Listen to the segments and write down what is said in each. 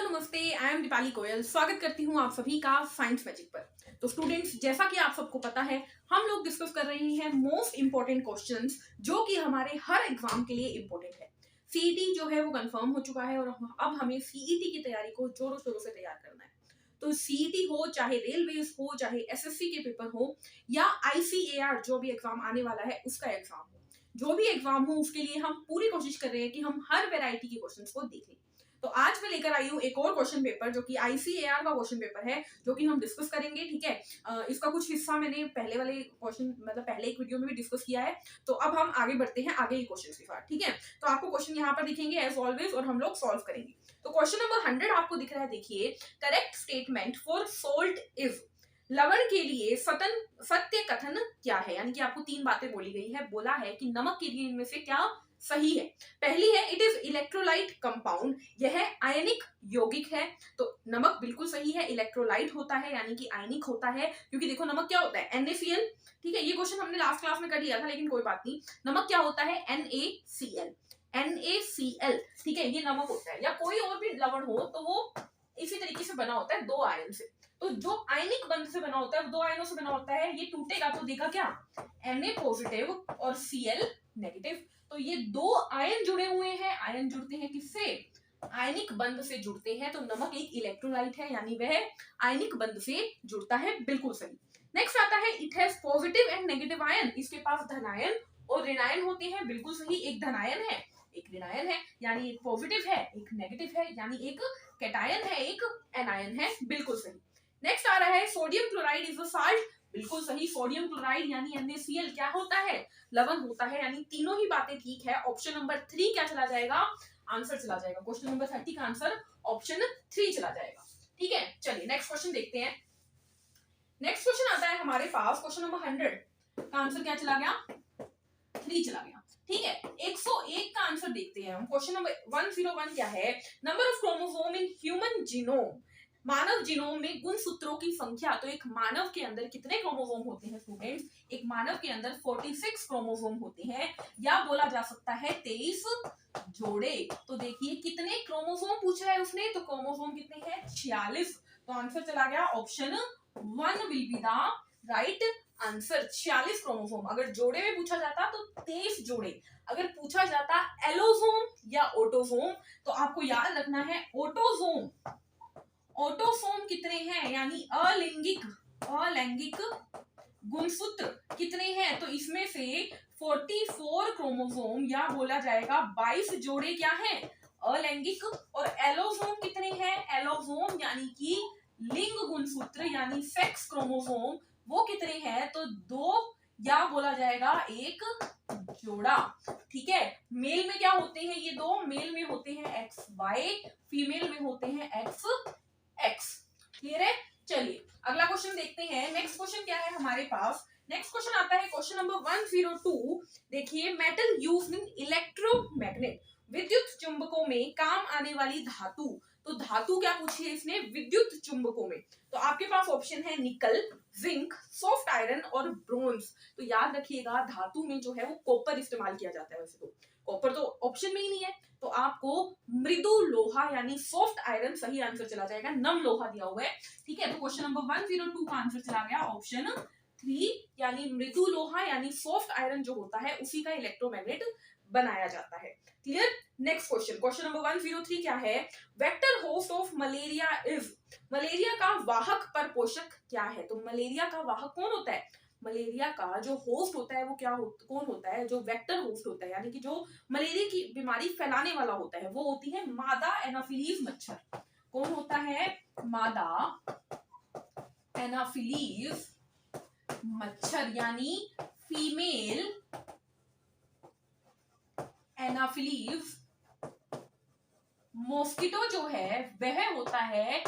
नमस्ते, I am Deepali Goyal. स्वागत करती हूँ आप सभी का साइंस मैजिक पर। तो स्टूडेंट्स, जैसा कि आप सबको पता है, हम लोग डिस्कस कर रहे हैं मोस्ट इंपॉर्टेंट क्वेश्चंस जो कि हमारे हर एग्जाम के लिए इंपॉर्टेंट है। सीईटी जो है वो कंफर्म हो चुका है और अब हमें सीईटी की तैयारी को जोरों शोरों से तैयार करना है। तो सीईटी हो, चाहे रेलवेज हो, चाहे एसएससी के पेपर हो या आईसीएआर जो भी एग्जाम आने वाला है उसका एग्जाम हो, जो भी एग्जाम हो उसके लिए हम पूरी कोशिश कर रहे हैं कि हम हर वेराइटी के क्वेश्चंस को देखें। तो आज मैं लेकर आई हूँ एक और क्वेश्चन पेपर जो कि आईसीएआर का क्वेश्चन पेपर है, जो कि हम डिस्कस करेंगे। ठीक है, इसका कुछ हिस्सा मैंने पहले वाले क्वेश्चन मतलब पहले एक वीडियो में भी डिस्कस किया है। तो अब हम आगे बढ़ते हैं आगे क्वेश्चन के साथ। ठीक है, तो आपको क्वेश्चन यहाँ पर दिखेंगे एज ऑलवेज और हम लोग सॉल्व करेंगे। तो क्वेश्चन नंबर 100 आपको दिख रहा है। देखिए, correct statement for salt is, लवण के लिए सत्य कथन क्या है। यानी कि आपको तीन बातें बोली गई है, बोला है कि नमक के लिए इनमें से क्या सही है। पहली है इट इज इलेक्ट्रोलाइट कंपाउंड, यह आयनिक यौगिक है। तो नमक बिल्कुल सही है, इलेक्ट्रोलाइट होता है यानी कि आयनिक होता है, क्योंकि देखो नमक क्या होता है NaCl। ठीक है, ये क्वेश्चन हमने लास्ट क्लास में कर लिया था लेकिन कोई बात नहीं। नमक क्या होता है NaCl, NaCl। ठीक है, ये नमक होता है। या कोई और भी लवण हो तो वो इसी तरीके से बना होता है, दो आयन से। तो जो आयनिक बंध से बना होता है, दो आयनों से बना होता है, ये टूटेगा तो देगा क्या Na पॉजिटिव और Cl नेगेटिव। तो ये दो आयन जुड़े हुए हैं। आयन जुड़ते हैं किससे? आयनिक बंध से जुड़ते हैं। तो नमक एक इलेक्ट्रोलाइट है यानी वह आयनिक बंध से जुड़ता है, बिल्कुल सही। नेक्स्ट आता है it has positive and negative ion, इसके पास धनायन और ऋणायन होते हैं, बिल्कुल सही। एक धनायन है एक ऋणायन है, यानी एक पॉजिटिव है एक नेगेटिव है, यानी एक कैटायन है एक एनायन है, बिल्कुल सही। नेक्स्ट आ रहा है sodium chloride is a salt, बिल्कुल सही। सोडियम क्लोराइड यानी NaCl क्या होता है? लवण होता है। यानी तीनों ही बातें ठीक है। ऑप्शन नंबर 3 क्या चला जाएगा? आंसर चला जाएगा। क्वेश्चन नंबर 30 का आंसर ऑप्शन 3 चला जाएगा। ठीक है, चलिए नेक्स्ट क्वेश्चन देखते हैं। नेक्स्ट क्वेश्चन आता है हमारे पास, क्वेश्चन नंबर 100 का आंसर क्या चला गया? 3 चला गया। ठीक है, 101 का आंसर देखते हैं हम। क्वेश्चन नंबर 101 क्या है? Number of chromosome in human genome, Manav genome में गुणसूत्रों की संख्या। तो एक मानव के अंदर कितने क्रोमोसोम होते हैं स्टूडेंट्स? एक मानव के अंदर 46 क्रोमोसोम होते हैं, या बोला जा सकता है 23 जोड़े। तो देखिए कितने क्रोमोसोम पूछा है उसने, तो क्रोमोसोम कितने हैं? 46। तो आंसर चला गया option 1 will be the right answer. 46 chromosome. अगर जोड़े में पूछा जाता तो 23 जोड़े। अगर पूछा जाता एलोसोम या ऑटोसोम तो आपको याद रखना है ऑटोसोम। ऑटोसोम कितने हैं? यानी अलैंगिक गुणसूत्र कितने हैं? तो इसमें से 44 क्रोमोसोम या बोला जाएगा 22 जोड़े क्या हैं? अलैंगिक। और एलोसोम कितने हैं? एलोसोम यानी कि लिंग गुणसूत्र यानी सेक्स क्रोमोसोम, वो कितने हैं? तो 2 या बोला जाएगा 1 जोड़ा। ठीक है, मेल में क्या होते हैं ये दो? मेल में होते हैं XY, फीमेल में होते हैं XX। क्लियर है? चलिए अगला क्वेश्चन देखते हैं। नेक्स्ट क्वेश्चन क्या है हमारे पास? नेक्स्ट क्वेश्चन आता है क्वेश्चन नंबर 102। देखिए, मेटल यूज्ड इन इलेक्ट्रोमैग्नेट, विद्युत चुंबकों में काम आने वाली धातु। तो धातु क्या पूछी है इसने? विद्युत चुंबकों में। तो आपके पास ऑप्शन है निकल, जिंक, सॉफ्ट आयरन और ब्रोंज। तो याद रखिएगा धातु में जो है वो कॉपर इस्तेमाल किया जाता है। वैसे तो कॉपर तो ऑप्शन में ही नहीं है, तो आपको मृदु लोहा यानी सॉफ्ट आयरन सही आंसर चला जाएगा। नम लोहा दिया हुआ है। ठीक है, तो क्वेश्चन नंबर 102 का आंसर चला गया ऑप्शन 3, यानी मृदु लोहा यानी सॉफ्ट आयरन जो होता है उसी का इलेक्ट्रोमैग्नेट बनाया जाता है। Clear? Next question, question number 103 क्या है? Vector host of malaria is, malaria का वाहक पर पोषक क्या है? तो मलेरिया का वाहक कौन होता है? मलेरिया का जो होस्ट होता है वो कौन होता है? जो वेक्टर होस्ट होता है यानी कि जो मलेरिया की बीमारी फैलाने वाला होता है वो होती है मादा एनाफिलीज मच्छर। कौन होता है? मादा एनाफिलीज मच्छर यानी फीमेल एनाफिलीज मॉस्किटो जो है वह होता है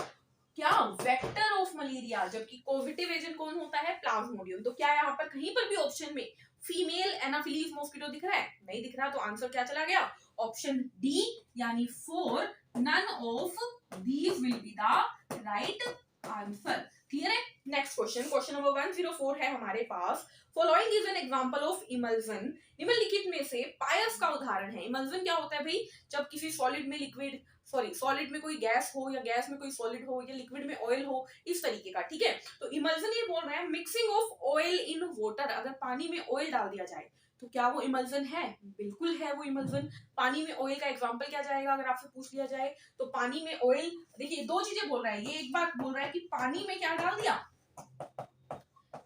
क्या? Vector of malaria. जबकि पॉजिटिव एजेंट कौन होता है? प्लाज्मोडियम। तो क्या यहाँ पर कहीं पर भी ऑप्शन में फीमेल एनाफिलीज मॉस्किटो दिख रहा है? नहीं दिख रहा। तो आंसर क्या चला गया? ऑप्शन डी यानी 4, none of these will be the right answer. Clear है? नेक्स्ट क्वेश्चन, क्वेश्चन नंबर 104 है हमारे पास। Following is an example of emulsion, निम्नलिखित में से पायस का उदाहरण है। इमल्जन क्या होता है भाई? जब किसी सॉलिड में लिक्विड सॉरी सॉलिड में कोई गैस हो या गैस में कोई सॉलिड हो या लिक्विड में ऑयल हो, इस तरीके का, ठीक है। तो इमल्जन ये बोल रहे हैं mixing of oil in water, अगर पानी में ऑयल डाल दिया जाए तो क्या वो इमल्जन है? बिल्कुल है वो इमल्जन। पानी में ऑयल का एग्जांपल क्या जाएगा अगर आपसे पूछ लिया जाए तो पानी में ऑयल, देखिए दो चीजें बोल रहा है ये, एक बात बोल रहा है कि पानी में क्या डाल दिया,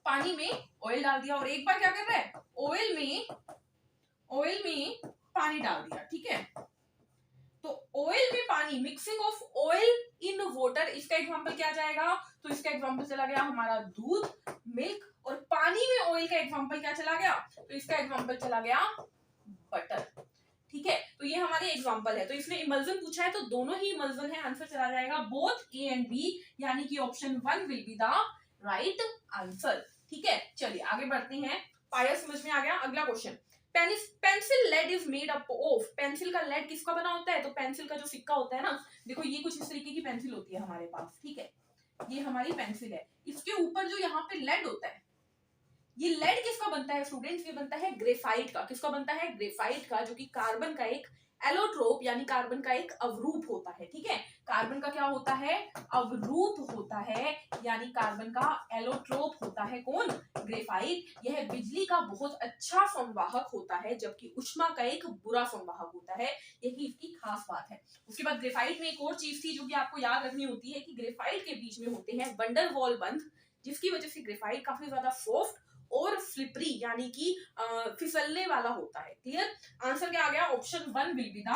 पानी में ऑयल डाल दिया, और एक बार क्या कर रहा है, ऑयल में पानी डाल दिया, ठीक है। तो ऑयल में पानी, mixing of oil in water, इसका एग्जांपल क्या जाएगा, तो इसका एग्जांपल चला गया हमारा दूध, मिल्क, और पानी में ऑयल का एग्जांपल क्या चला गया, तो इसका एग्जांपल चला गया बटर, ठीक है। तो ये हमारे एग्जांपल है। तो इसने इमल्जन पूछा है तो दोनों ही इमल्जन है, आंसर चला जाएगा बोथ ए एंड बी, यानी कि option 1 will be the right answer, ठीक है। चलिए आगे बढ़ते हैं, पाया समझ में आ गया। अगला question, pencil lead is made up of, pencil का लेड किसका बना होता है, तो पेंसिल का जो सिक्का होता है ना, देखो ये कुछ इस तरीके की पेंसिल होती है हमारे पास, ठीक है, ये हमारी पेंसिल है, इसके ऊपर जो यहाँ पे लेड होता है, ये लेड किसका बनता है स्टूडेंट्स, ये बनता है ग्रेफाइट का, किसका बनता है, ग्रेफाइट का, जो कि कार्बन का एक एलोट्रोप यानी कार्बन का एक अवरूप होता है, ठीक है। कार्बन का क्या होता है, अवरूप होता है, यानी कार्बन का एलोट्रोप होता है कौन, ग्रेफाइट। यह बिजली का बहुत अच्छा संवाहक होता है, जबकि ऊष्मा का एक बुरा संवाहक होता है, यही इसकी खास बात है। उसके बाद ग्रेफाइट में एक और चीज थी जो कि आपको याद रखनी होती है कि ग्रेफाइट के बीच में होते हैं वंडरवॉल बंध, जिसकी वजह से ग्रेफाइट काफी ज्यादा सॉफ्ट और स्लिपरी यानी कि फिसलने वाला होता है। क्लियर, आंसर क्या आ गया, option 1 will be the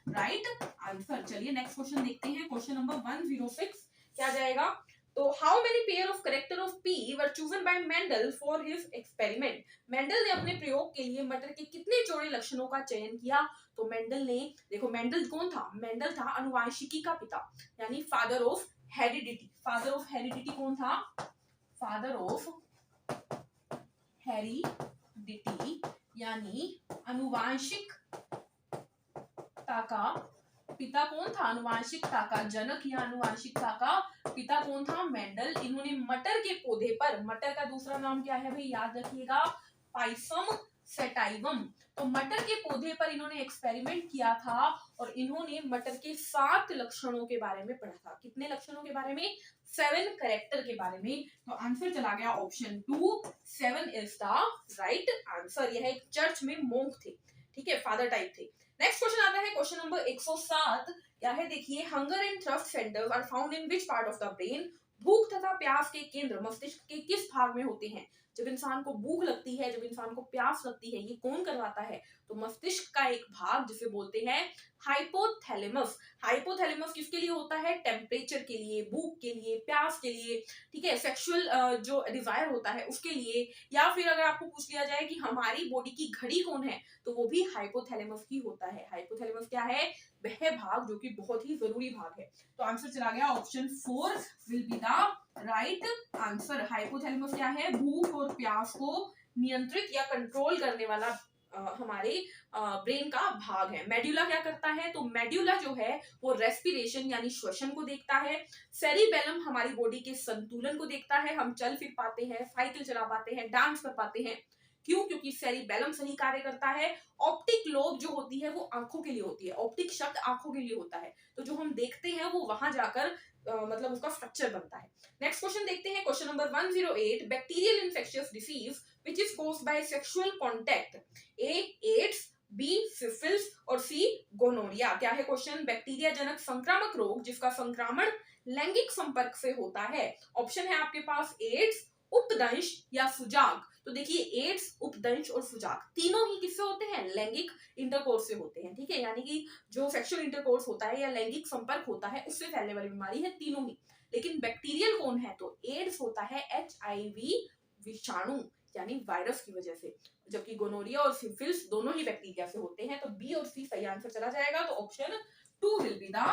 right answer. चलिए नेक्स्ट क्वेश्चन देखते हैं, क्वेश्चन नंबर 106 क्या जाएगा, तो how many pair of character of P were chosen bye Mendel for his experiment, Mendel ने अपने प्रयोग के लिए मटर के कितने जोड़े लक्षणों का चयन किया, तो मेंडल ने, देखो मेंडल कौन था, मेंडल था अनुवांशिकी का पिता, यानी father of heredity, father of heredity कौन था, फादर ऑफ हेरिडिटी यानी अनुवांशिकता का पिता कौन था, अनुवांशिकता का जनक या अनुवांशिकता का पिता कौन था, मेंडल। इन्होंने मटर के पौधे पर, मटर का दूसरा नाम क्या है भाई, याद रखिएगा, पाइसम सेटाइवम, तो मटर के पौधे पर इन्होंने एक्सपेरिमेंट किया था और इन्होंने मटर के 7 लक्षणों के बारे में पढ़ा था, कितने लक्षणों के बारे में, 7 कैरेक्टर के बारे में। तो आंसर चला गया option 2, 7 is the right answer. यह एक चर्च में मोंक थे, ठीक है, फादर टाइप थे। नेक्स्ट क्वेश्चन आता है क्वेश्चन नंबर 107, क्या है देखिए, hunger and thrust centres are found in which part of the brain, भूख तथा प्यास के केंद्र मस्तिष्क के किस भाग में होते हैं। जब इंसान को भूख लगती है, जब इंसान को प्यास लगती है, ये कौन करवाता है, तो मस्तिष्क का एक भाग जिसे बोलते हैं हाइपोथैलेमस। हाइपोथैलेमस किसके लिए होता है, टेम्परेचर के लिए, भूख के लिए, प्यास के लिए, ठीक है, सेक्सुअल जो डिजायर होता है उसके लिए, या फिर अगर आपको पूछ लिया जाए कि हमारी बॉडी की घड़ी कौन है, तो वो भी हाइपोथैलेमस ही होता है। हाइपोथैलेमस क्या है, वह भाग जो कि बहुत ही जरूरी भाग है। तो आंसर चला गया option 4 will be the right answer. Hypothalamus क्या है, भूख और प्यास को नियंत्रित या कंट्रोल करने वाला हमारे ब्रेन का भाग है। मेड्यूला क्या करता है, तो मेड्यूला जो है वो रेस्पिरेशन यानी श्वसन को देखता है। सेरिबेलम हमारी बॉडी के संतुलन को देखता है, हम चल फिर पाते हैं, साइकिल चला पाते हैं, डांस कर पाते हैं, क्यों, क्योंकि सेरिबेलम सही कार्य करता है। ऑप्टिक लोब जो होती है वो आंखों के लिए होती है, ऑप्टिक शक्ति आंखों के लिए होता है, तो जो हम देखते हैं वो वहां जाकर मतलब उसका स्ट्रक्चर बनता है। नेक्स्ट क्वेश्चन देखते हैं, question number 108, bacterial infectious disease which is caused by sexual contact, A AIDS, B syphilis और सी गोनोरिया। क्या है क्वेश्चन, बैक्टीरिया जनक संक्रामक रोग जिसका संक्रमण लैंगिक संपर्क से होता है। ऑप्शन है आपके पास एड्स, उपदंश या सुजाग। तो देखिए एड्स, उपदंश और सुजाग तीनों ही किससे होते हैं, लैंगिक इंटरकोर्स से होते हैं, ठीक है, यानी कि जो सेक्सुअल इंटरकोर्स होता है या लैंगिक संपर्क होता है उससे फैलने वाली बीमारी है तीनों ही। लेकिन बैक्टीरियल कौन है, तो एड्स होता है HIV विषाणु यानी वायरस की वजह से, जबकि गोनोरिया और सिफिलिस दोनों ही बैक्टीरिया से होते हैं। तो बी और सी सही आंसर चला जाएगा, तो option 2 will be the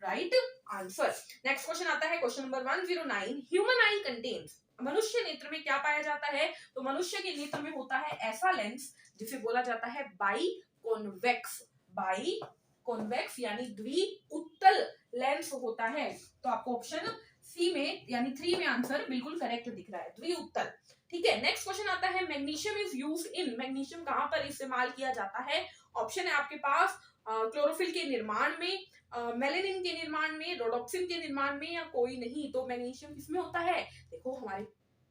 right answer. Next question आता है क्वेश्चन नंबर 109, ह्यूमन आई कंटेन्स, मनुष्य नेत्र में क्या पाया जाता है, तो मनुष्य के नेत्र में होता है ऐसा लेंस जिसे बोला जाता है बाई कॉन्वेक्स यानी द्विउत्तल लेंस होता है। तो आपको ऑप्शन सी में यानी 3 में आंसर बिल्कुल करेक्ट दिख रहा है, द्विउत्तल, ठीक है। नेक्स्ट क्वेश्चन आता है magnesium is used in, magnesium कहां पर इस्तेमाल किया जाता है। ऑप्शन है आपके पास क्लोरोफिल के निर्माण में, मेलेनिन के निर्माण में, रोडोप्सिन के निर्माण में, या कोई नहीं। तो मैग्नीशियम किसमें होता है? देखो हमारे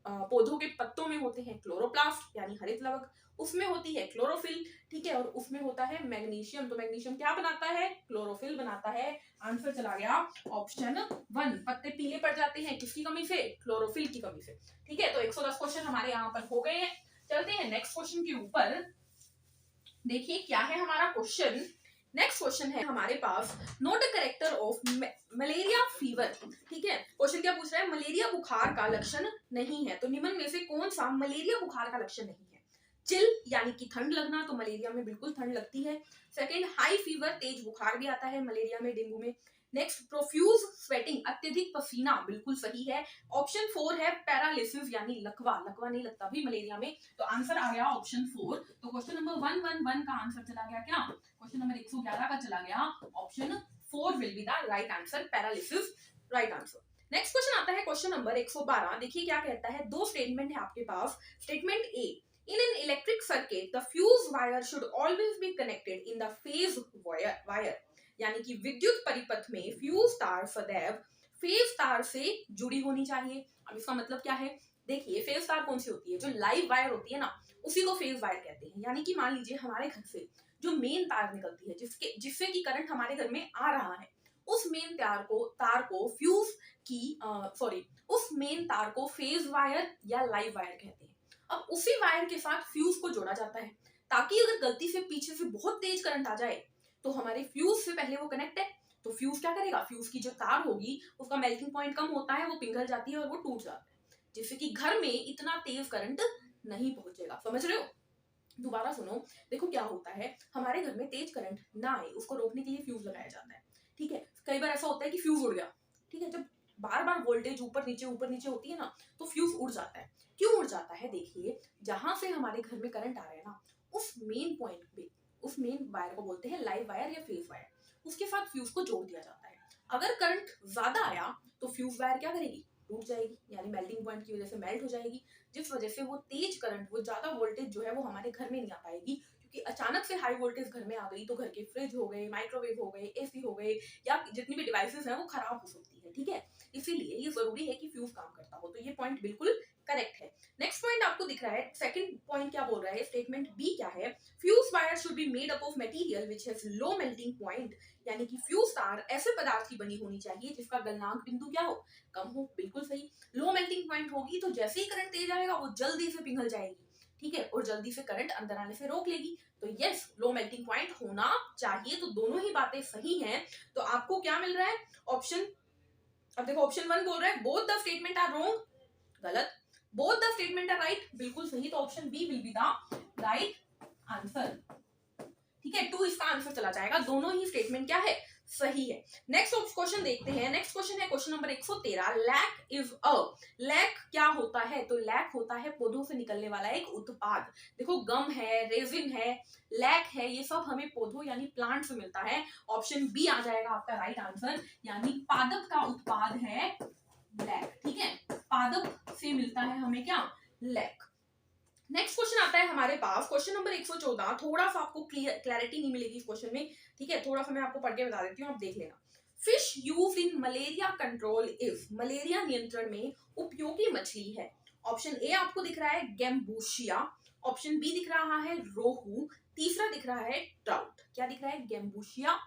पौधों के पत्तों में होते हैं क्लोरोप्लास्ट यानी हरित लवक, उसमें होती है क्लोरोफिल, ठीक है, और उसमें होता है मैग्नीशियम। तो मैग्नीशियम क्या बनाता है? क्लोरोफिल बनाता है। आंसर चला गया ऑप्शन 1। पत्ते पीले पड़ जाते हैं किसकी कमी से? क्लोरोफिल की कमी से। ठीक है, तो 110 क्वेश्चन हमारे यहाँ पर हो गए हैं। चलते हैं नेक्स्ट क्वेश्चन के ऊपर। देखिए क्या है हमारा क्वेश्चन। नेक्स्ट क्वेश्चन है हमारे पास, note the character of malaria fever. ठीक है, क्वेश्चन क्या पूछ रहा है? मलेरिया बुखार का लक्षण नहीं है, तो निम्न में से कौन सा मलेरिया बुखार का लक्षण नहीं है? चिल यानी कि ठंड लगना, तो मलेरिया में बिल्कुल ठंड लगती है। सेकंड, हाई फीवर, तेज बुखार भी आता है मलेरिया में, डेंगू में। नेक्स्ट, प्रोफ्यूज स्वेटिंग, अत्यधिक पसीना, बिल्कुल सही है। ऑप्शन 4 है पैरालिसिस यानी लकवा, लकवा नहीं लगता भी मलेरिया में, तो आंसर आ गया ऑप्शन 4। तो क्वेश्चन नंबर 111 का आंसर चला गया क्या? क्वेश्चन नंबर 111 का चला गया option 4 will be the right answer, paralysis right answer. Next question आता है क्वेश्चन नंबर 112। देखिए क्या कहता है, दो स्टेटमेंट है आपके पास। Statement A, in an electric circuit the fuse wire should always be connected in the phase wire, यानी कि विद्युत परिपथ में फ्यूज तार सदैव फेज तार से जुड़ी होनी चाहिए। अब इसका मतलब क्या है? देखिए फेज तार कौन सी होती है? जो लाइव वायर होती है ना, उसी को फेज वायर कहते हैं। यानी कि मान लीजिए हमारे घर से जो मेन तार निकलती है, जिससे कि करंट हमारे घर में आ रहा है, उस मेन तार को फ्यूज की उस मेन तार को फेज वायर या लाइव वायर कहते हैं। अब उसी वायर के साथ फ्यूज को जोड़ा जाता है, ताकि अगर गलती से पीछे से बहुत तेज करंट आ जाए तो हमारे फ्यूज से पहले वो कनेक्ट है, तो फ्यूज क्या करेगा? फ्यूज की जो तार होगी उसका मेल्टिंग पॉइंट कम होता है, वो पिघल जाती है और वो टूट जाता है, जिससे कि घर में इतना तेज करंट नहीं पहुंचेगा। समझ रहे हो? दोबारा सुनो। देखो क्या होता है, हमारे घर में तेज करंट ना आए उसको रोकने के लिए फ्यूज लगाया जाता है। ठीक है, कई बार ऐसा होता है कि फ्यूज उड़ गया। ठीक है, जब बार बार वोल्टेज ऊपर नीचे होती है ना, तो फ्यूज उड़ जाता है। क्यों उड़ जाता है? देखिए जहां से हमारे घर में करंट आ रहा है ना, उस मेन पॉइंट पे, उस मेन वायर को बोलते हैं लाइव वायर या फेज वायर, उसके साथ फ्यूज को जोड़ दिया जाता है। अगर करंट ज्यादा आया तो फ्यूज वायर क्या करेगी? टूट जाएगी, यानी मेल्टिंग पॉइंट की वजह से मेल्ट हो जाएगी, जिस वजह से वो तेज करंट, वो ज्यादा वोल्टेज जो है वो हमारे घर में नहीं आ पाएगी। क्योंकि अचानक से हाई वोल्टेज घर में आ गई तो घर के फ्रिज हो गए, माइक्रोवेव हो गए, एसी हो गए, या जितनी भी डिवाइसेस हैं वो खराब हो सकती है। ठीक है, इसीलिए ये जरूरी है कि फ्यूज काम करता हो। तो ये पॉइंट बिल्कुल करेक्ट है। नेक्स्ट पॉइंट आपको दिख रहा है, सेकंड पॉइंट क्या बोल रहा है? स्टेटमेंट बी क्या है? Fuse wire should be made up of material which has low melting point, यानी कि फ्यूज तार ऐसे पदार्थ की बनी होनी चाहिए जिसका गलनांक बिंदु क्या हो? कम हो। बिल्कुल सही। लो मेल्टिंग पॉइंट होगी तो जैसे ही करंट तेज आएगा वो जल्दी से पिघल जाएगी। ठीक है, और जल्दी से करंट अंदर आने से रोक लेगी। तो यस, लो मेल्टिंग पॉइंट होना चाहिए। तो दोनों ही बातें सही हैं। तो आपको क्या मिल रहा है? ऑप्शन, अब देखो ऑप्शन 1 बोल रहा है both the statement are wrong, गलत। Both the statement are right, बिल्कुल सही। तो option B will be the right answer. ठीक है, 2 इसका आंसर चला जाएगा। दोनों ही स्टेटमेंट क्या है? सही है। नेक्स्ट क्वेश्चन देखते हैं। नेक्स्ट क्वेश्चन है question number 113। Lac is a, lac क्या होता है? तो लैक होता है पौधों से निकलने वाला एक उत्पाद। देखो गम है, रेजिन है, लैक है, ये सब हमें पौधों यानी प्लांट से मिलता है। ऑप्शन बी आ जाएगा आपका राइट आंसर, यानी पादप का उत्पाद है लैक। ठीक है, पादप से मिलता है हमें क्या? लैक। नेक्स्ट क्वेश्चन आता है हमारे पास क्वेश्चन नंबर 114। थोड़ा सा आपको क्लैरिटी नहीं मिलेगी इस क्वेश्चन में। ठीक है, थोड़ा सा मैं आपको पढ़ के बता देती हूँ, आप देख लेना। Fish used in malaria control is, malaria नियंत्रण में उपयोगी मछली है। ऑप्शन ए आपको दिख रहा है गैम्बूशिया, ऑप्शन बी दिख रहा है रोहू, तीसरा दिख रहा है ट्राउट। क्या दिख रहा है? गैम्बूशिया,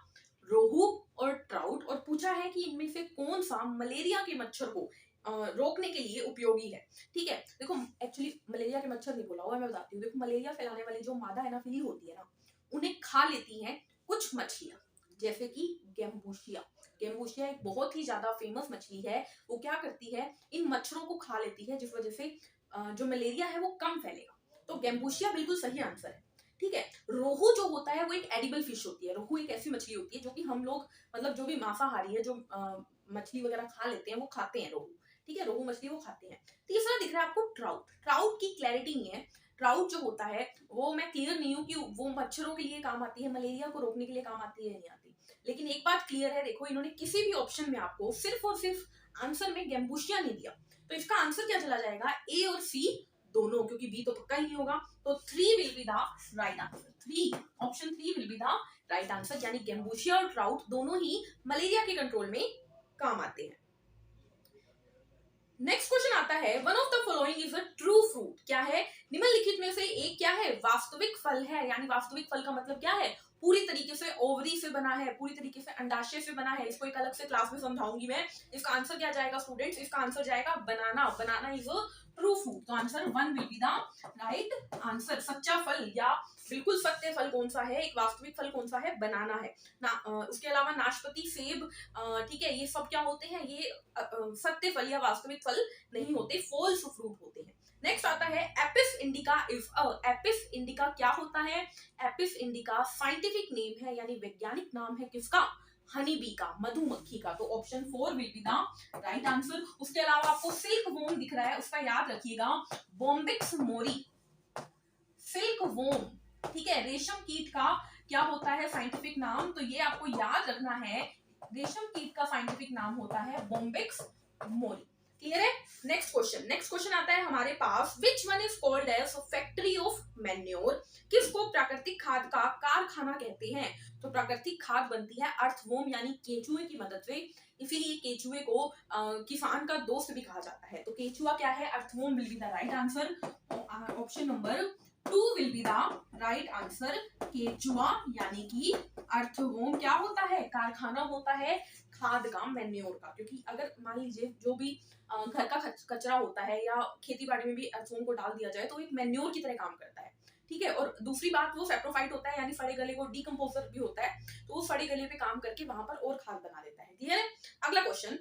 रोहू और ट्राउट। और पूछा है कि इनमें से कौन सा मलेरिया के मच्छर को रोकने के लिए उपयोगी है। ठीक है, देखो एक्चुअली मलेरिया के मच्छर नहीं बोला हुआ, मैं बताती हूँ। देखो मलेरिया फैलाने वाली जो मादा एनाफिली होती है ना, उन्हें खा लेती हैं कुछ मछलियां, जैसे कि गैम्बूशिया। गैम्बूशिया एक बहुत ही ज्यादा फेमस मछली है। वो क्या करती है? इन मच्छरों को खा लेती है, जिस वजह से जो मलेरिया है वो कम फैलेगा। तो गैम्बूशिया बिल्कुल सही आंसर है। ठीक है, रोहू जो होता है वो एक एडिबल फिश होती है। रोहू एक ऐसी मछली होती है जो कि हम लोग, मतलब जो भी मांसाहारी है, जो मछली वगैरह खा लेते हैं, वो खाते हैं रोहू। ठीक है, रोहू मछली वो खाते हैं। तीसरा दिख रहा है आपको ट्राउट। ट्राउट की क्लैरिटी नहीं है। ट्राउट जो होता है वो मैं क्लियर नहीं हूँ कि वो मच्छरों के लिए काम आती है, मलेरिया को रोकने के लिए काम आती है या नहीं आती। लेकिन एक बात क्लियर है, देखो इन्होंने किसी भी ऑप्शन में आपको सिर्फ और सिर्फ आंसर में गैम्बूशिया नहीं दिया। तो इसका आंसर क्या चला जाएगा? ए और सी दोनों, क्योंकि बी तो पक्का ही नहीं होगा, तो 3 will be the right answer. 3 option 3 will be the right answer, यानी गैम्बूशिया और ट्राउट दोनों ही मलेरिया के कंट्रोल में काम आते हैं। नेक्स्ट क्वेश्चन आता है, one of the following is a true fruit. क्या है? निम्नलिखित में से एक क्या है? वास्तविक फल है, यानी वास्तविक फल का मतलब क्या है? पूरी तरीके से ओवरी से बना है, पूरी तरीके से अंडाशय से बना है। इसको एक अलग से क्लास में समझाऊंगी मैं। इसका आंसर क्या जाएगा स्टूडेंट्स? इसका आंसर जाएगा बनाना। बनाना इज अ ट्रू फ्रूट, तो answer 1 will be the right answer. सच्चा फल या बिल्कुल सत्य फल कौन सा है? एक वास्तविक फल कौन सा है? बनाना है ना। उसके अलावा नाशपाती, सेब, ठीक है, ये सब क्या होते हैं? ये सत्य फल या वास्तविक फल नहीं होते, फॉल्स फ्रूट होते हैं। नेक्स्ट आता है Apis indica is a. Apis indica क्या होता है? एपिस इंडिका साइंटिफिक नेम है, यानी वैज्ञानिक नाम है किसका? हनी बी का, मधुमक्खी का, तो option 4 will be the right answer. उसके अलावा आपको सिल्क वोम दिख रहा है, उसका याद रखिएगा, बॉम्बिक्स मोरी, सिल्क वोम, ठीक है, रेशम कीट का क्या होता है साइंटिफिक नाम? तो ये आपको याद रखना है, रेशम कीट का साइंटिफिक नाम होता है बॉम्बिक्स मोरी। क्लियर है? नेक्स्ट क्वेश्चन आता है हमारे पास, which one is called as factory of manure. किसको प्राकृतिक खाद का कारखाना कहते हैं? तो प्राकृतिक खाद बनती है अर्थवॉर्म यानी केचुए की मदद से, इसीलिए केचुए को किसान का दोस्त भी कहा जाता है। तो केचुआ क्या है? Earthworm will be the right answer. Option number 2 will be the right answer. केचुआ यानी कि अर्थवॉर्म क्या होता है? कारखाना होता है खाद का, मैन्योर का। क्योंकि अगर मान लीजिए जो भी घर का कचरा होता है या खेती बाड़ी में भी अर्थवॉर्म को डाल दिया जाए तो एक मैन्योर की तरह काम करता है, ठीक है। और दूसरी बात, वो सैप्रोफाइट होता है, यानी सड़े गले को डीकंपोजर भी होता है, तो वो सड़े गले पे काम करके वहां पर और खाद बना देता है। क्लियर है? अगला question,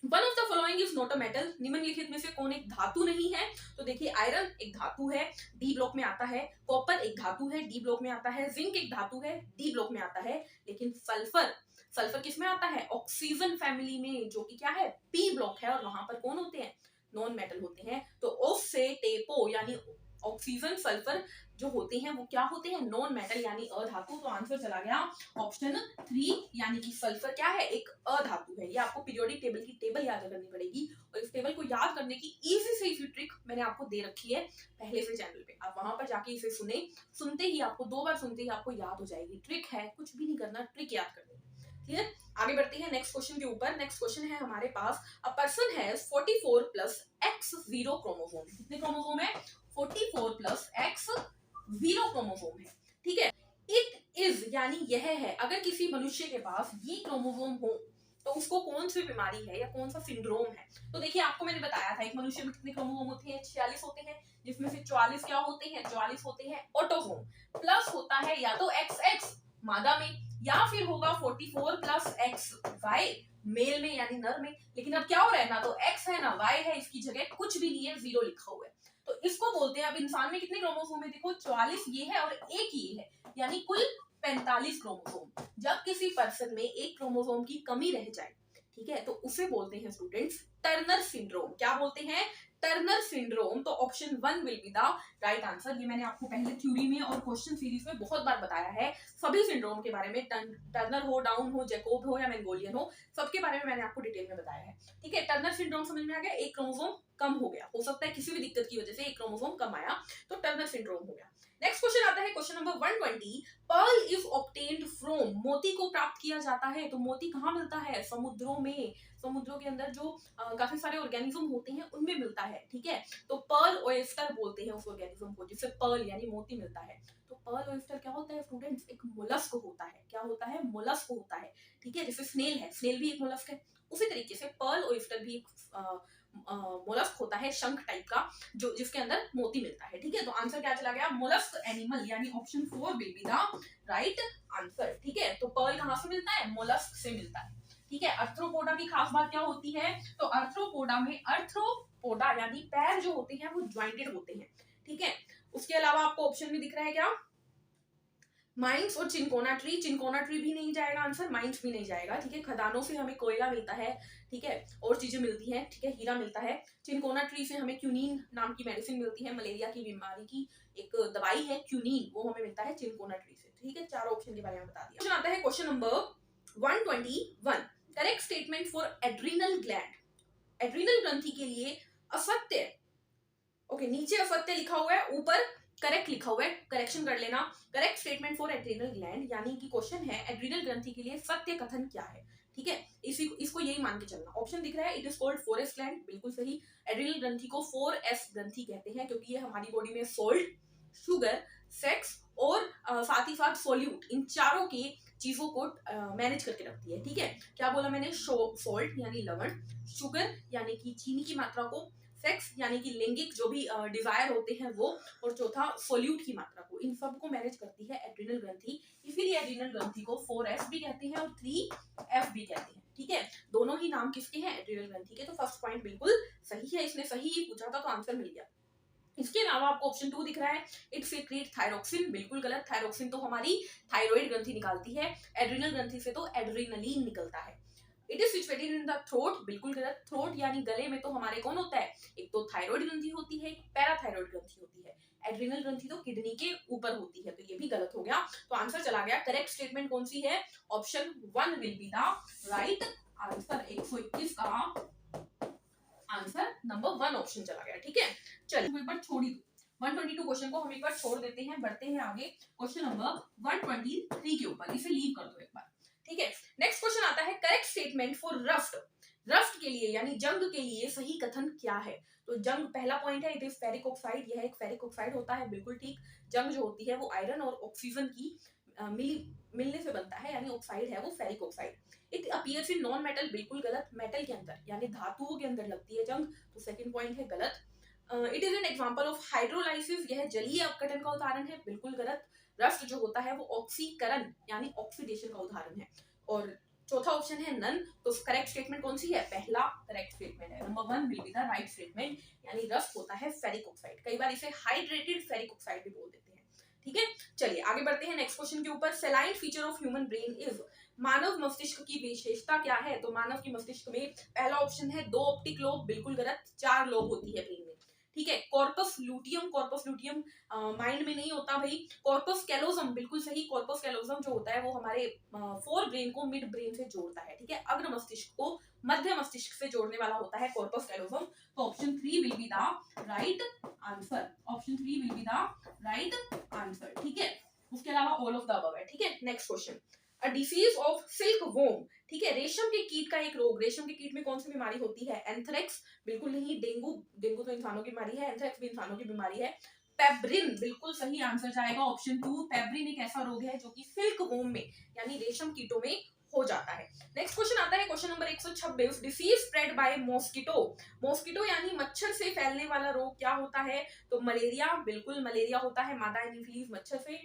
one of the following is not a metal. निम्नलिखित में से कौन एक धातु नहीं है? तो देखिए, आयरन एक धातु है, डी ब्लॉक में आता है। कॉपर एक धातु है, डी ब्लॉक में आता है। जिंक एक धातु है, डी ब्लॉक में आता है। लेकिन सल्फर किस में आता है? ऑक्सीजन फैमिली में, जो कि क्या है? पी ब्लॉक है, और वहां पर कौन होते हैं? नॉन मेटल होते हैं। तो ऑफ से टेपो यानी ऑक्सीजन, सल्फर जो होते हैं वो क्या होते हैं? नॉन मेटल यानी अधातु। तो आंसर चला गया ऑप्शन 3, यानी कि सल्फर क्या है? एक अधातु है। ये आपको पीरियोडिक टेबल की टेबल याद करनी पड़ेगी, और इस टेबल को याद करने की इजी से इजी ट्रिक मैंने आपको दे रखी है पहले से चैनल पे। आप वहां पर जाके इसे सुनते ही आपको 2 बार सुनते ही आपको याद हो जाएगी। ट्रिक है, कुछ भी नहीं करना, ट्रिक याद कर लेना। क्लियर? आगे बढ़ते हैं नेक्स्ट क्वेश्चन के ऊपर। नेक्स्ट क्वेश्चन है हमारे पास, a person has 44 plus x0 chromosome. कितने क्रोमोसोम है? 44 प्लस x0 क्रोमोसोम है, ठीक है। इट इज यानी यह है, अगर किसी मनुष्य के पास ये क्रोमोसोम हो तो उसको कौन सी बीमारी है या कौन सा सिंड्रोम है? तो देखिए, आपको मैंने बताया था एक मनुष्य में कितने क्रोमोसोम होते हैं? 46 होते हैं, जिसमें से 44 क्या होते हैं? 44 होते हैं ऑटोसोम। प्लस होता है या तो XX मादा में, या फिर होगा 44 प्लस XY मेल में यानी नर में। लेकिन अब क्या हो रहा है? ना तो X है ना Y है, इसकी जगह कुछ भी नहीं है, 0 लिखा हुआ है। तो इसको बोलते हैं, अब इंसान में कितने क्रोमोसोम है? देखो, 44 ये है और एक ये है, यानी कुल 45 क्रोमोसोम। जब किसी पर्सन में एक क्रोमोसोम की कमी रह जाए, ठीक है, तो उसे बोलते हैं स्टूडेंट्स टर्नर सिंड्रोम। क्या बोलते हैं? Turner syndrome. तो option 1 will be the right answer. ये मैंने आपको पहले थ्योरी में और क्वेश्चन सीरीज में बहुत बार बताया है, सभी सिंड्रोम के बारे में, टर्नर हो, डाउन हो, जैकोब हो या मेंगोलियन हो, सबके बारे में मैंने आपको डिटेल में बताया है, ठीक है। टर्नर सिंड्रोम समझ में आ गया? एक क्रोमोसोम कम हो गया, हो सकता है किसी भी दिक्कत की वजह से एक क्रोमोसोम कम आया, तो टर्नर सिंड्रोम हो गया। नेक्स्ट क्वेश्चन आता है, question number 120, pearl is obtained from. मोती को प्राप्त किया जाता है, तो मोती कहाँ मिलता है? समुद्रों में। समुद्रों के अंदर जो काफी सारे ऑर्गेनिज्म होते हैं उनमें मिलता है, ठीक है। तो पर्ल ऑयस्टर बोलते हैं उस ऑर्गेनिज्म को जिससे पर्ल यानी मोती मिलता है। तो पर्ल ऑयस्टर क्या होता है स्टूडेंट्स? एक मोलस्क होता है। क्या होता है? मोलस्क होता है, ठीक है। जैसे स्नेल है, स्नेल भी एक मोलस्क है, उसी तरीके से पर्ल ऑयस्टर भी एक मोलस्क होता है, शंख टाइप का, जो जिसके अंदर मोती मिलता है, ठीक है। तो आंसर क्या चला गया? मोलस्क एनिमल, यानी option 4 will be the right answer, ठीक है। तो पर्ल कहां से मिलता है? मोलस्क से मिलता है, ठीक है। अर्थ्रोपोडा की खास बात क्या होती है? तो अर्थ्रोपोडा में, अर्थ्रोपोडा यानी पैर जो होते हैं वो ज्वाइंटेड होते हैं, ठीक है। उसके अलावा आपको ऑप्शन में दिख रहा है क्या? माइंस और चिनकोना ट्री। चिनकोना ट्री भी नहीं जाएगा आंसर, माइंस भी नहीं जाएगा, ठीक है। खदानों से हमें कोयला मिलता है, ठीक है, और चीजें मिलती हैं, ठीक है, हीरा मिलता है। चिनकोना ट्री से हमें क्यूनीन नाम की मेडिसिन मिलती है, मलेरिया की बीमारी की एक दवाई है क्यूनीन, वो हमें मिलता है चिनकोना ट्री से, ठीक है। चारों ऑप्शन के बारे में बता दिया। क्वेश्चन आता है question number 121, correct statement for adrenal gland. Adrenal ग्रंथि के लिए असत्य ओके, नीचे असत्य लिखा हुआ है, ऊपर करेक्ट लिखा हुआ है, करेक्शन कर लेना। Correct statement for adrenal gland, यानी कि क्वेश्चन है एड्रिनल ग्रंथि के लिए सत्य कथन क्या है, ठीक है, इसको यही मान के चलना। ऑप्शन दिख रहा है, it is called 4S gland, बिल्कुल सही। एड्रिनल ग्रंथि को 4S ग्रंथि कहते हैं क्योंकि ये हमारी बॉडी में सोल्ट, शुगर, सेक्स और साथ ही साथ सोल्यूट, इन चारों की चीजों को मैनेज करके रखती है, ठीक है। क्या बोला मैंने, सोल्ट यानी लवण, शुगर यानी कि चीनी की मात्रा को, सेक्स यानी कि लैंगिक जो भी डिजायर होते हैं वो, और चौथा सोल्यूट की मात्रा को, इन सब को मैनेज करती है एड्रिनल ग्रंथि। इसीलिए एड्रिनल ग्रंथि को 4S भी कहते हैं और 3F भी कहते हैं, ठीक है। दोनों ही नाम किसके हैं, एड्रिनल ग्रंथि के। तो फर्स्ट पॉइंट बिल्कुल सही है, इसने सही ही पूछा था तो आंसर मिल गया। इसके अलावा आपको ऑप्शन 2 दिख रहा है, इट सीक्रेट थायरोक्सिन, बिल्कुल गलत। थायरोक्सिन तो हमारी थायराइड ग्रंथि निकालती है, एड्रिनल ग्रंथि से तो एड्रेनलिन निकलता है। It is situated in the throat, बिल्कुल गलत। थ्रोट यानी गले में तो हमारे कौन होता है, एक तो थायराइड ग्रंथि होती है, एक पैराथायराइड ग्रंथि होती है। एड्रिनल ग्रंथि तो किडनी के ऊपर होती है, तो ये भी गलत हो गया। तो आंसर चला गया, करेक्ट स्टेटमेंट कौन सी है, option 1 will be the right answer. 121 का आंसर नंबर 1 ऑप्शन चला गया, ठीक है। चलिए एक बार छोड़ ही दो, 122 क्वेश्चन को हम एक बार छोड़ देते हैं, बढ़ते हैं आगे क्वेश्चन नंबर 123 के ऊपर, इसे लीव कर दो एक बार, ठीक है। नेक्स्ट क्वेश्चन आता है, correct statement for ruffed, ruffed के लिए यानी जंग के लिए सही कथन क्या है। तो जंग पहला पॉइंट है, इट इज फेरिक ऑक्साइड, यह एक फेरिक ऑक्साइड होता है, बिल्कुल ठीक। जंग जो होती है वो आयरन और ऑक्सीजन की मिलने से बनता है, यानी ऑक्साइड है वो ferric oxide. It appears in non metal, बिल्कुल गलत। मेटल के अंदर यानी धातुओं के अंदर लगती है जंग, तो सेकंड पॉइंट है गलत। It is an example of hydrolysis, यह जलीय अपघटन का उदाहरण है, बिल्कुल गलत। रस्ट जो होता है वो ऑक्सीकरण यानी ऑक्सीडेशन का उदाहरण है। और चौथा ऑप्शन है नन, तो करेक्ट स्टेटमेंट कौन सी है, पहला करेक्ट स्टेटमेंट है, number 1 will be the right statement, यानी रस्ट होता है फेरिक ऑक्साइड, कई बार इसे हाइड्रेटेड फेरिक ऑक्साइड भी बोल देते हैं, ठीक है। चलिए आगे बढ़ते हैं नेक्स्ट क्वेश्चन के ऊपर। Salient feature of human brain is, मानव मस्तिष्क की विशेषता क्या है। तो मानव की मस्तिष्क में पहला ऑप्शन है 2 ऑप्टिक लोब, बिल्कुल गलत। 4 लोब होती है ब्रेन में, ठीक है। Corpus luteum, corpus luteum mind में नहीं होता भाई। कॉर्पस कैलोजम, बिल्कुल सही। कॉर्पस कैलोजम जो होता है वो हमारे फोर ब्रेन को मिड ब्रेन से जोड़ता है, ठीक है। अग्र मस्तिष्क को मध्य मस्तिष्क से जोड़ने वाला होता है कॉर्पस कैलोजम। तो option 3 will be the right answer, option 3 will be the right answer, ठीक है। उसके अलावा ऑल ऑफ द अबव है, ठीक है। Next question, a disease of silkworm, ठीक है, रेशम के कीट का एक रोग। रेशम के कीट में कौन सी बीमारी होती है, एंथ्रेक्स, बिल्कुल नहीं। डेंगू, डेंगू तो इंसानों की बीमारी है, एंथ्रेक्स भी इंसानों की बीमारी है। पेब्रिन, बिल्कुल सही आंसर जाएगा ऑप्शन 2। पेब्रिन एक ऐसा रोग है जो कि सिल्क वोम में यानी रेशम कीटों में हो जाता है। नेक्स्ट क्वेश्चन आता है question number 126, disease spread by mosquito. Mosquito यानी मच्छर से फैलने वाला रोग क्या होता है, तो मलेरिया, बिल्कुल मलेरिया होता है, मादा एनोफिलीज मच्छर से।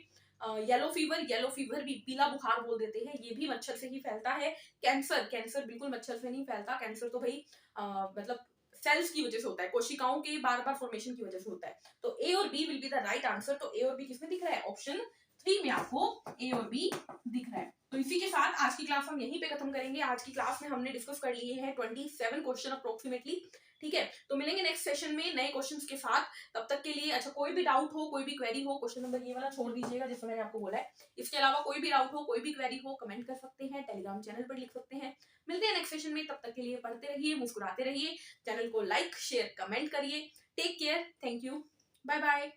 येलो फीवर, येलो फीवर भी पीला बुखार बोल देते हैं, ये भी मच्छर से ही फैलता है। कैंसर, कैंसर बिल्कुल मच्छर से नहीं फैलता, कैंसर तो भाई मतलब सेल्स की वजह से होता है, कोशिकाओं के बार बार फॉर्मेशन की वजह से होता है। तो ए और B will be the right answer. तो ए और बी किसमें दिख रहा है, ऑप्शन 3 में आपको ए और बी दिख रहा है। तो इसी के साथ आज की क्लास हम यहीं पे खत्म करेंगे। आज की क्लास में हमने डिस्कस कर लिए हैं 27 क्वेश्चन अप्रोक्सीमेटली, ठीक है। तो मिलेंगे नेक्स्ट सेशन में नए क्वेश्चंस के साथ, तब तक के लिए अच्छा कोई भी डाउट हो, कोई भी क्वेरी हो, क्वेश्चन नंबर ये वाला छोड़ दीजिएगा जिसमें मैंने आपको बोला है। इसके अलावा कोई भी डाउट हो, कोई भी क्वेरी हो, कमेंट कर सकते हैं, टेलीग्राम चैनल पर लिख सकते हैं। मिलते हैं नेक्स्ट सेशन में, तब तक के लिए पढ़ते रहिए, मुस्कुराते रहिए, चैनल को लाइक शेयर कमेंट करिए। Take care, thank you, bye bye.